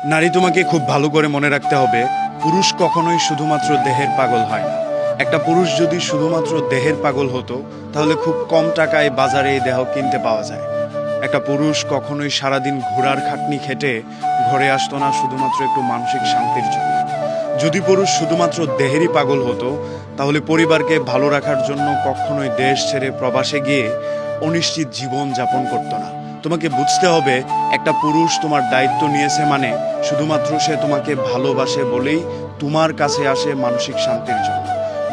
নারী, তোমাকে খুব ভালো করে মনে রাখতে হবে, পুরুষ কখনোই শুধুমাত্র দেহের পাগল হয় না। একটা পুরুষ যদি শুধুমাত্র দেহের পাগল হতো, তাহলে খুব কম টাকায় বাজারে এই দেহ কিনতে পাওয়া যায়। একটা পুরুষ কখনোই সারাদিন ঘোড়ার খাটনি খেটে ঘরে আসতো না শুধুমাত্র একটু মানসিক শান্তির জন্য। যদি পুরুষ শুধুমাত্র দেহেরই পাগল হতো, তাহলে পরিবারকে ভালো রাখার জন্য কখনোই দেশ ছেড়ে প্রবাসে গিয়ে অনিশ্চিত জীবন যাপন করতো না। তোমাকে বুঝতে হবে, একটা পুরুষ তোমার দায়িত্ব নিয়েছে মানে শুধুমাত্র সে তোমাকে ভালোবাসে বলেই তোমার কাছে আসে মানসিক শান্তির জন্য।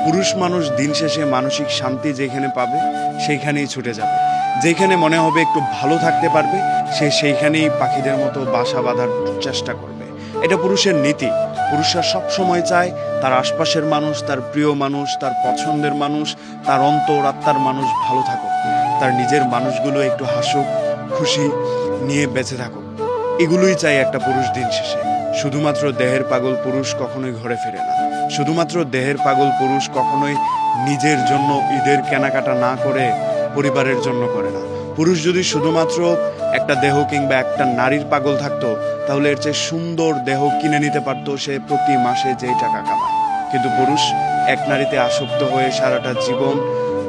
পুরুষ মানুষ দিন শেষে মানসিক শান্তি যেখানে পাবে সেইখানেই ছুটে যাবে। যেখানে মনে হবে একটু ভালো থাকতে পারবে, সে সেইখানেই পাখিদের মতো বাসা বাঁধার চেষ্টা করবে। এটা পুরুষের নীতি। পুরুষরা সব সময় চায় তার আশপাশের মানুষ, তার প্রিয় মানুষ, তার পছন্দের মানুষ, তার অন্তরাত্মার মানুষ ভালো থাকুক, তার নিজের মানুষগুলো একটু হাসুক, খুশি নিয়ে বেঁচে থাকুক। এগুলোই চাই একটা পুরুষ দিন শেষে। শুধুমাত্র দেহের পাগল পুরুষ কখনোই ঘরে ফেরে না। শুধুমাত্র দেহের পাগল পুরুষ কখনোই নিজের জন্য ঈদের কেনাকাটা না করে পরিবারের জন্য করে না। পুরুষ যদি শুধুমাত্র একটা দেহ কিংবা একটা নারীর পাগল থাকতো, তাহলে এর চেয়ে সুন্দর দেহ কিনে নিতে পারতো সে প্রতি মাসে যেই টাকা কামায়। কিন্তু পুরুষ এক নারীতে আসক্ত হয়ে সারাটা জীবন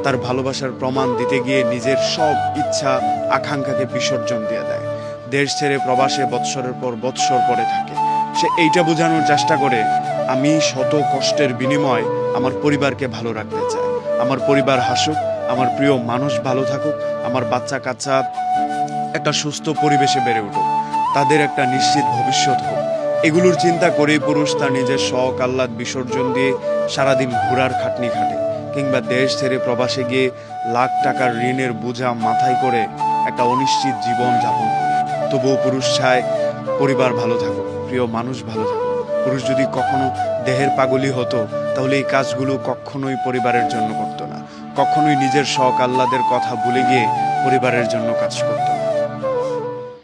তার ভালোবাসার প্রমাণ দিতে গিয়ে নিজের সব ইচ্ছা আকাঙ্ক্ষাকে বিসর্জন দিয়ে দেয়। দেশ ছেড়ে প্রবাসে বৎসরের পর বৎসর পরে থাকে। সে এইটা বোঝানোর চেষ্টা করে, আমি শত কষ্টের বিনিময়ে আমার পরিবারকে ভালো রাখতে চাই। আমার পরিবার হাসুক, আমার প্রিয় মানুষ ভালো থাকুক, আমার বাচ্চা কাচ্চা একটা সুস্থ পরিবেশে বেড়ে উঠুক, তাদের একটা নিশ্চিত ভবিষ্যৎ হোক। এগুলোর চিন্তা করেই পুরুষ তার নিজের শখ আহ্লাদ বিসর্জন দিয়ে সারাদিন ঘোড়ার খাটনি খাটে, কিংবা দেশ ছেড়ে প্রবাসে গিয়ে লাখ টাকার ঋণের বোঝা মাথায় করে একটা অনিশ্চিত জীবন যাপন করে। তবুও পুরুষ চায় পরিবার ভালো থাকুক, প্রিয় মানুষ ভালো থাকুক। পুরুষ যদি কখনো দেহের পাগলই হতো, তাহলে এই কাজগুলো কখনোই পরিবারের জন্য করতো না। কখনোই নিজের শখ আহ্লাদের কথা ভুলে গিয়ে পরিবারের জন্য কাজ করতো না।